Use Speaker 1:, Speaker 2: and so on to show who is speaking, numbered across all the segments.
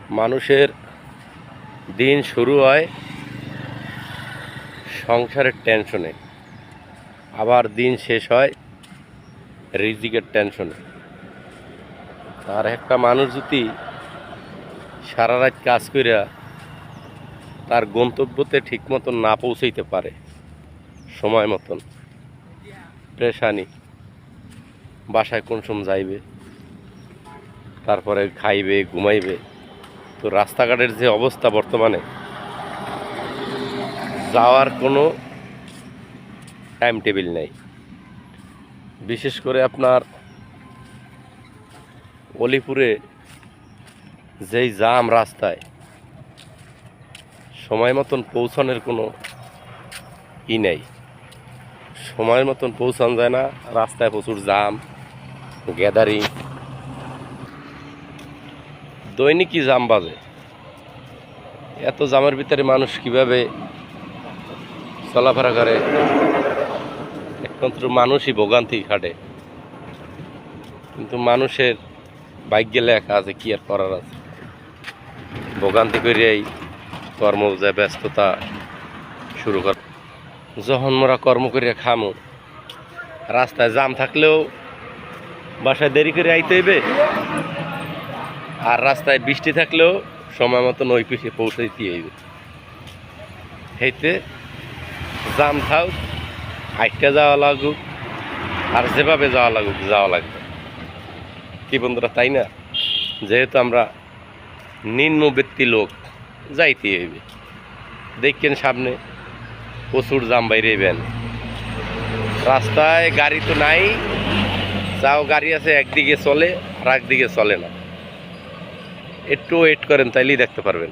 Speaker 1: মানুষের দিন শুরু হয় সংসারের টেনশনে, আবার দিন শেষ হয় রিজিকের টেনশনে। আর একটা মানুষ যদি সারা রাত কাজ কইরা তার গন্তব্যতে ঠিক মতন না পৌঁছাইতে পারে সময় মতন, পেরেশানি, বাসায় কোন সময় যাইবে, তারপরে খাইবে, ঘুমাইবে। তো রাস্তাঘাটের যে অবস্থা বর্তমানে, যাওয়ার কোনো টাইম টেবিল নেই। বিশেষ করে আপনার অলিপুরে যেই জাম রাস্তায়, সময় মতন পৌঁছানোর কোনো নেই। সময় মতন পৌঁছানো যায় না, রাস্তায় প্রচুর জাম, গ্যাদারিং, দৈনিকই জাম বাজে। এত জামের ভিতরে মানুষ কিভাবে চলাফেরা করে, একমাত্র মানুষই ভোগান্তি খাটে। কিন্তু মানুষের ভাগ্যে লেখা আছে, কি আর করার আছে। ভোগান্তি করিয়াই কর্ম যে ব্যস্ততা শুরু করে। যখন মোরা কর্ম করিয়া খামো, রাস্তায় জাম থাকলেও বাসায় দেরি করে আইতে হইবে, আর রাস্তায় বৃষ্টি থাকলেও সময় মতন ওই পিছিয়ে পৌঁছাইতে হইবে। হেইতে জাম থাক, হাইটটা যাওয়া লাগুক, আর যেভাবে যাওয়া লাগুক যাওয়া লাগবে। কি বন্ধুরা, তাই না? যেহেতু আমরা নিম্নবিত্তি লোক, যাইতে হইবে। দেখেন সামনে প্রচুর জাম বাইরেবেন, রাস্তায় গাড়ি তো নাই, যাও গাড়ি আছে একদিকে চলে আর একদিকে চলে না। একটু ওয়েট করেন, তাইলেই দেখতে পারবেন।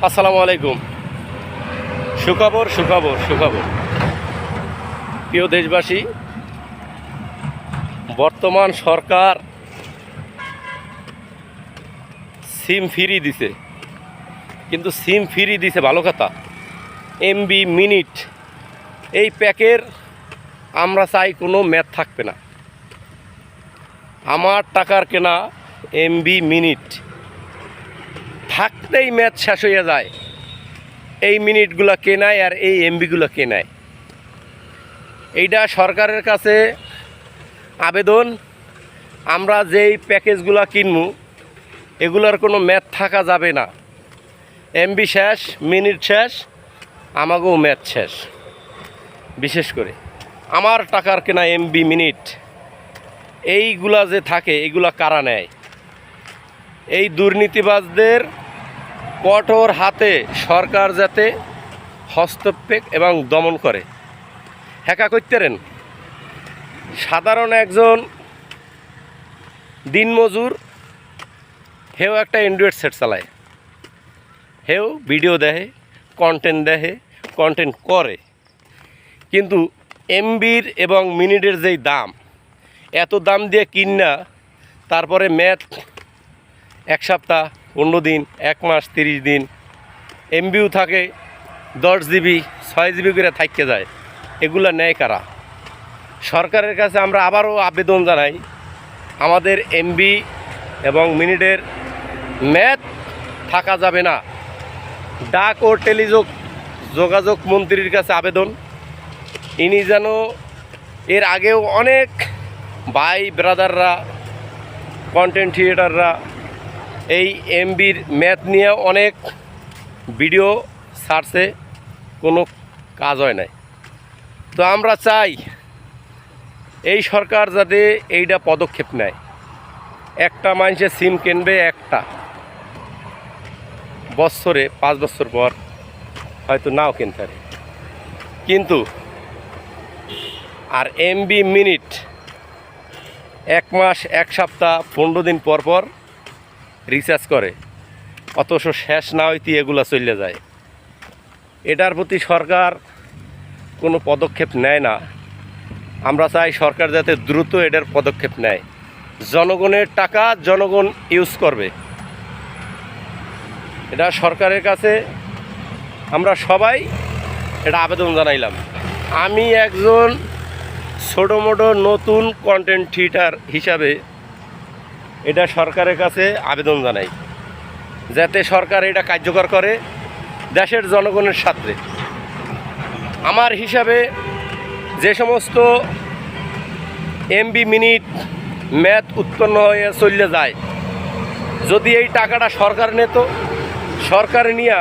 Speaker 1: আসসালামু আলাইকুম। সুখবর সুখবর সুখবর প্রিয় দেশবাসী, বর্তমান সরকার সিম ফ্রি দিছে। কিন্তু সিম ফ্রি দিছে ভালো কথা, এমবি মিনিট এই প্যাকের আমরা চাই কোনো ম্যাথ থাকবে না। আমার টাকার কেনা এমবি মিনিট থাকতেই ম্যাথ শেষ হয়ে যায়। এই মিনিটগুলো কেনায় আর এই এমবিগুলো কেনায়, এইটা সরকারের কাছে আবেদন। আমরা যেই প্যাকেজগুলো কিনবো এগুলোর কোনো ম্যাথ থাকা যাবে না। এমবি শেষ, মিনিট শেষ, আমাকেও ম্যাথ শেষ। বিশেষ করে আমার টাকার কেনা এমবি মিনিট এইগুলা যে থাকে, এগুলা কারা নেয়? এই দুর্নীতিবাজদের কঠোর হাতে সরকার যাতে হস্তক্ষেপ এবং দমন করে। হ্যাকা করতেন সাধারণ একজন দিনমজুর, হেও একটা অ্যান্ড্রয়েড সেট চালায়, হেও ভিডিও দেখে, কন্টেন্ট করে। কিন্তু এমবির এবং মিনিটের যেই দাম, এত দাম দিয়ে কিনা তারপরে ম্যাথ 1 সপ্তাহ, 15 দিন, 1 মাস, 30 দিন, এমবিও থাকে 10 জিবি, 6 জিবি করে থাকতে যায়। এগুলা নেয় কারা? সরকারের কাছে আমরা আবারও আবেদন জানাই, আমাদের এমবি এবং মিনিটের ম্যাথ থাকা যাবে না। ডাক ও যোগাযোগ মন্ত্রীর কাছে আবেদন, ইনি যেন এর আগেও অনেক ভাই ব্রাদাররা, কন্টেন্ট ক্রিয়েটাররা এই এমবির ম্যাথ নিয়ে অনেক ভিডিও ছাড়ছে, কোনো কাজ হয় নাই। তো আমরা চাই এই সরকার যাতে এইটা পদক্ষেপ নেয়। একটা মানুষের সিম কিনবে একটা বছরে, 5 বছর পর হয়তো নাও কিনতে পারে। কিন্তু আর এমবি মিনিট 1 মাস, 1 সপ্তাহ, 15 দিন পর পর রিচার্জ করে, অথচ শেষ না হইতে এগুলো চলে যায়। এটার প্রতি সরকার কোনো পদক্ষেপ নেয় না। আমরা চাই সরকার যাতে দ্রুত এটার পদক্ষেপ নেয়। জনগণের টাকা জনগণ ইউজ করবে, এটা সরকারের কাছে আমরা সবাই এটা আবেদন জানাইলাম। আমি একজন ছোটো মোটো নতুন কন্টেন্ট থিয়েটার হিসাবে এটা সরকারের কাছে আবেদন জানাই, যাতে সরকার এটা কার্যকর করে দেশের জনগণের স্বার্থে। আমার হিসাবে যে সমস্ত এমবি মিনিট ম্যাথ উৎপন্ন হয়ে চলে যায়, যদি এই টাকাটা সরকার নিত, সরকার নিয়ে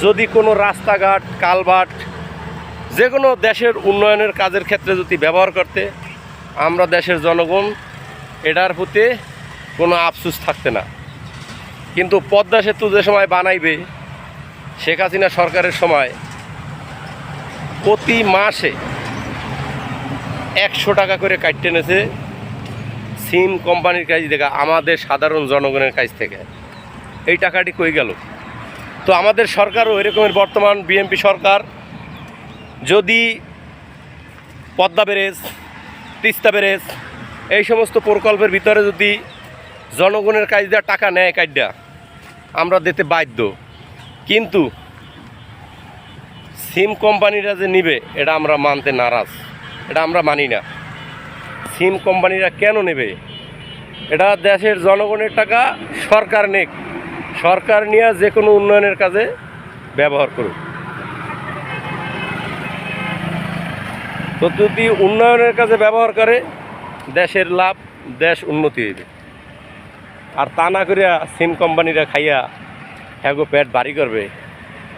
Speaker 1: যদি কোনো রাস্তাঘাট কালভার্ট যে কোনো দেশের উন্নয়নের কাজের ক্ষেত্রে যদি ব্যবহার করতে, আমরা দেশের জনগণ এটার প্রতি কোনো আফসোস থাকতে না। কিন্তু পদ্মা সেতু যে সময় বানাইবে শেখ হাসিনা সরকারের সময় প্রতি মাসে 100 টাকা করে কাটতে নেছে সিম কোম্পানির কাছ থেকে, আমাদের সাধারণ জনগণের কাছ থেকে। এই টাকাটি কই গেল? তো আমাদের সরকারও এরকমের, বর্তমান বিএনপি সরকার যদি পদ্মা ব্যারেজ, তিস্তা ব্যারেজ এই সমস্ত প্রকল্পের ভিতরে যদি জনগণের কাছ দিয়ে টাকা নেয় কাইডা, আমরা দিতে বাধ্য। কিন্তু সিম কোম্পানিরা যে নিবে এটা আমরা মানতে নারাজ, এটা আমরা মানি না। সিম কোম্পানিরা কেন নেবে? এটা দেশের জনগণের টাকা, সরকার নেক, সরকার নিয়ে যে কোনো উন্নয়নের কাজে ব্যবহার করুক। তো যদি উন্নয়নের কাজে ব্যবহার করে দেশের লাভ, দেশ উন্নতি হইবে। আর তা না করিয়া সিম কোম্পানিরা খাইয়া এগো পেট ভারী করবে,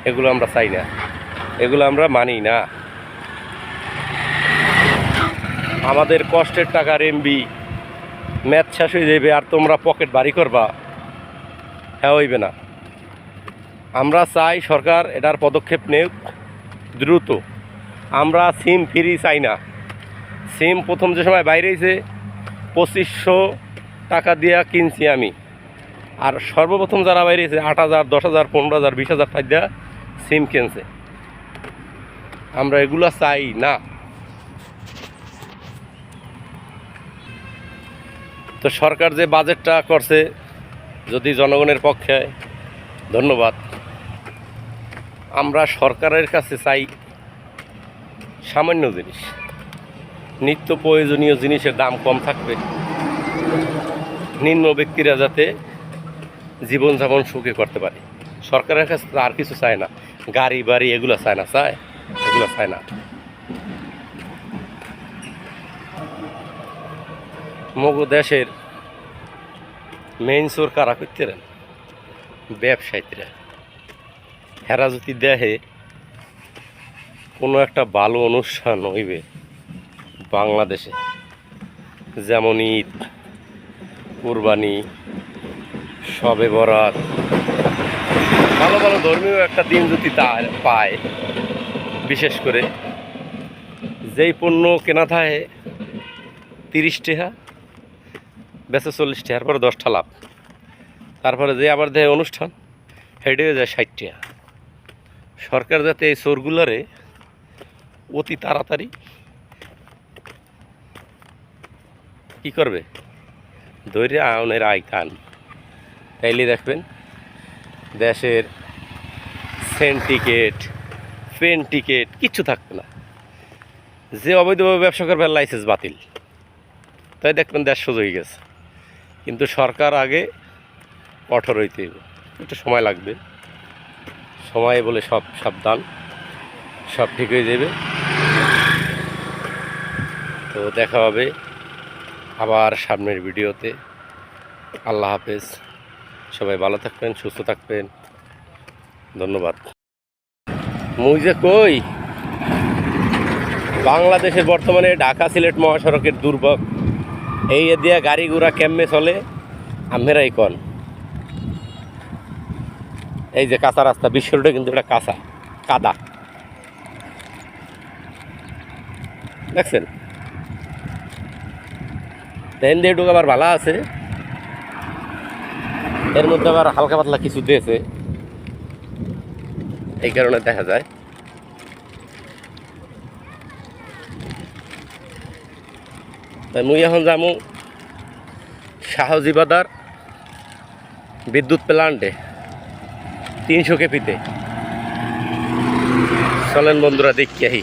Speaker 1: এগুলো আমরা চাই না, এগুলো আমরা মানি না। আমাদের কষ্টের টাকার এমবি ম্যাচ শেষ হয়ে যাবে আর তোমরা পকেট ভারী করবা, হ্যাঁ হইবে না। আমরা চাই সরকার এটার পদক্ষেপ নেক দ্রুত। আমরা সিম ফ্রি চাই না। সিম প্রথম যে সময় বাইরে হয়েছে 2500 টাকা দিয়া কিনছি আমি, আর সর্বপ্রথম যারা বাইরে হয়েছে 8000, 10,000, 15,000, 20,000 টাকা দিয়া সিম কিনছে। আমরা এগুলো চাই না। তো সরকার যে বাজেটটা করছে যদি জনগণের পক্ষে, ধন্যবাদ। আমরা সরকারের কাছে চাই সামান্য জিনিস, নিত্য প্রয়োজনীয় জিনিসের দাম কম থাকবে, নিম্ন ব্যক্তিরা যাতে জীবনযাপন সুখে করতে পারে। সরকারের কাছে আর কিছু চায় না, গাড়ি বাড়ি এগুলো চায় না, চায় এগুলো চায় না। মগো দেশের মেইন সোর কারা করতে দেন? ব্যবসায়ীরা। হেরা যদি দেখে কোনো একটা ভালো অনুষ্ঠান হইবে বাংলাদেশে, যেমন ঈদ, কুরবানি, শবে বরাত, ভালো ভালো ধর্মীয় একটা দিন যদি তা পায়, বিশেষ করে যেই পণ্য কেনা থাকে 30 টাকা, বেচে 40 টাকার পরে 10টা লাভ, তারপরে যে আবার দেয় অনুষ্ঠান হেঁটে হয়ে যায় 60 টাকা। সরকার যাতে এই চোরগুলোরে অতি তাড়াতাড়ি কী করবে, ধৈর্য আয়নের আয় কান, তাইলে দেখবেন দেশের সেন্ট টিকেট, পেন টিকেট কিচ্ছু থাকবে না। যে অবৈধভাবে ব্যবসা করবে লাইসেন্স বাতিল, তাই দেখবেন দেশ সোজা হয়ে গেছে। কিন্তু সরকার আগে কঠোর হইতে হবে, একটু সময় লাগবে। সময় বলে সব সাবধান, সব ঠিক হয়ে যাবে। তো দেখা হবে আবার সামনের ভিডিওতে। আল্লাহ হাফেজ, সবাই ভালো থাকবেন, সুস্থ থাকবেন, ধন্যবাদ। মুই যে কই, বাংলাদেশের বর্তমানে ঢাকা সিলেট মহাসড়কের দুর্ভোগ, এই দিয়া গাড়ি ঘোড়া কেমনে চলে আমেরাই কন। এই যে কাঁচা রাস্তা, বিশ্ব রোডে কিন্তু এটা কাঁচা কাদা, দেখছেন? ট্রেন দিয়ে ঢুকে আবার ভালো আছে, এর মধ্যে আবার হালকা পাতলা কিছু দিয়েছে, এই কারণে দেখা যায়। তাই মুই এখন যাবো শাহজিবাদার বিদ্যুৎ প্ল্যান্টে 300 কেপিতে। চলেন বন্ধুরা দেখি আহি।